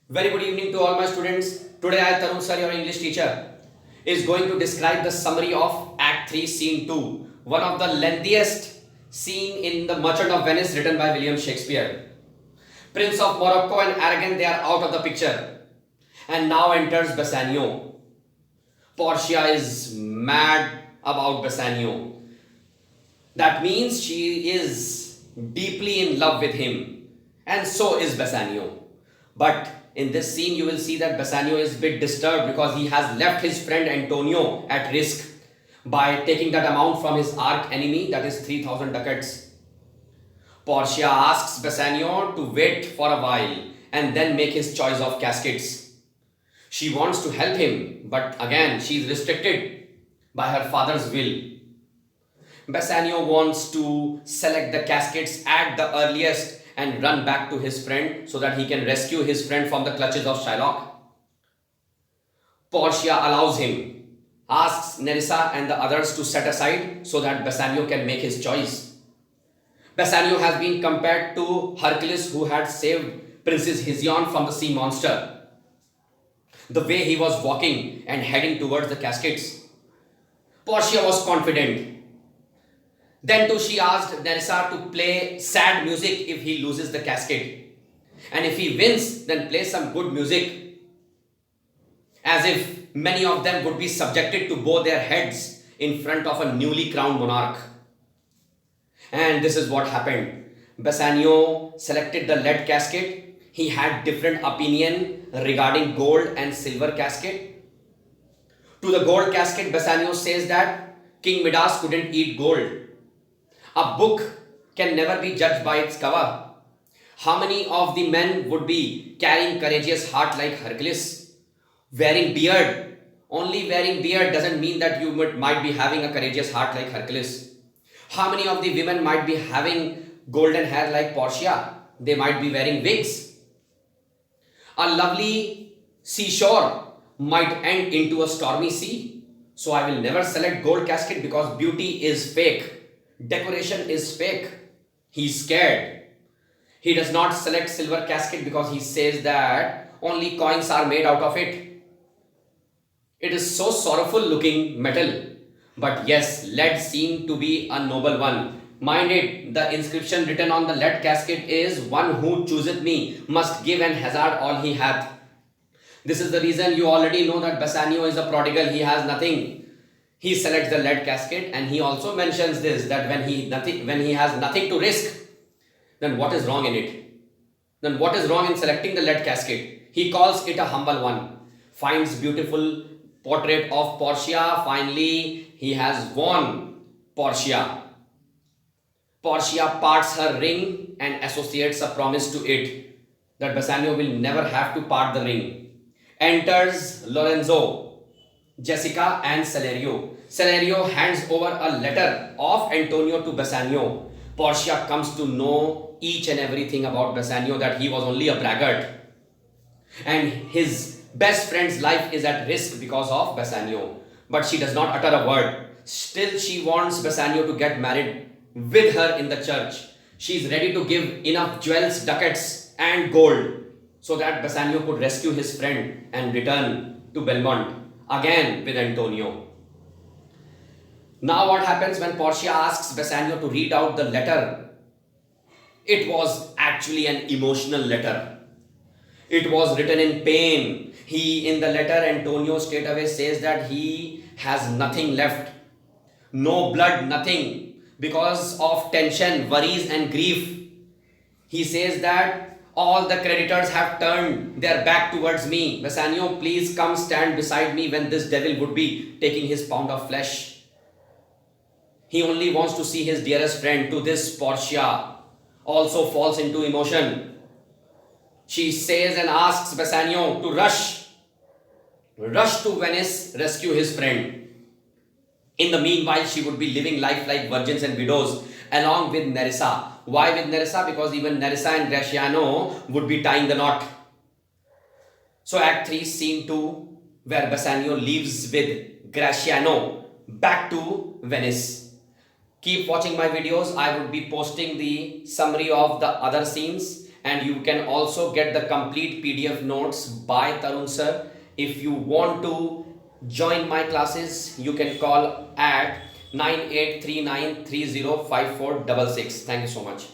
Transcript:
Very good evening to all my students. Today I, Tarun sir, your English teacher, is going to describe the summary of Act 3, Scene 2, one of the lengthiest scene in The Merchant of Venice written by William Shakespeare. Prince of Morocco and Aragon, they are out of the picture. And now enters Bassanio. Portia is mad about Bassanio. That means she is deeply in love with him. And so is Bassanio. But in this scene, you will see that Bassanio is a bit disturbed because he has left his friend Antonio at risk by taking that amount from his arch enemy, that is 3,000 ducats. Portia asks Bassanio to wait for a while and then make his choice of caskets. She wants to help him, but again, she is restricted by her father's will. Bassanio wants to select the caskets at the earliest and run back to his friend so that he can rescue his friend from the clutches of Shylock. Portia allows him, asks Nerissa and the others to set aside so that Bassanio can make his choice. Bassanio has been compared to Hercules, who had saved Princess Hesione from the sea monster. The way he was walking and heading towards the caskets, Portia was confident. Then too she asked Nerissa to play sad music if he loses the casket. And if he wins, then play some good music. As if many of them would be subjected to bow their heads in front of a newly crowned monarch. And this is what happened. Bassanio selected the lead casket. He had different opinion regarding gold and silver casket. To the gold casket, Bassanio says that King Midas couldn't eat gold. A book can never be judged by its cover. How many of the men would be carrying courageous heart like Hercules? Wearing beard. Only wearing beard doesn't mean that you might be having a courageous heart like Hercules. How many of the women might be having golden hair like Portia? They might be wearing wigs. A lovely seashore might end into a stormy sea. So I will never select gold casket because beauty is fake. Decoration is fake. He's scared. He does not select silver casket because he says that only coins are made out of it. It is so sorrowful looking metal. But yes, lead seemed to be a noble one. Mind it, the inscription written on the lead casket is, "One who chooseth me must give and hazard all he hath." This is the reason you already know that Bassanio is a prodigal. He has nothing. He selects the lead casket, and he also mentions this, that when he has nothing to risk, then what is wrong in it? Then what is wrong in selecting the lead casket? He calls it a humble one. Finds beautiful portrait of Portia. Finally, he has won Portia. Portia parts her ring and associates a promise to it that Bassanio will never have to part the ring. Enters Lorenzo, Jessica and Celerio. Celerio hands over a letter of Antonio to Bassanio. Portia comes to know each and everything about Bassanio, that he was only a braggart. And his best friend's life is at risk because of Bassanio. But she does not utter a word. Still, she wants Bassanio to get married with her in the church. She is ready to give enough jewels, ducats, and gold so that Bassanio could rescue his friend and return to Belmont again with Antonio. Now what happens when Portia asks Bassanio to read out the letter? It was actually an emotional letter. It was written in pain. In the letter, Antonio straight away says that he has nothing left. No blood, nothing. Because of tension, worries and grief. He says that all the creditors have turned their back towards me. Bassanio, please come stand beside me when this devil would be taking his pound of flesh. He only wants to see his dearest friend. To this, Portia also falls into emotion. She says and asks Bassanio to rush to Venice, rescue his friend. In the meanwhile, she would be living life like virgins and widows along with Nerissa. Why with Nerissa? Because even Nerissa and Gratiano would be tying the knot. So Act 3, Scene 2, where Bassanio leaves with Gratiano back to Venice. Keep watching my videos. I would be posting the summary of the other scenes and you can also get the complete PDF notes by Tarun sir. If you want to join my classes, you can call at 9839305466. Thank you so much.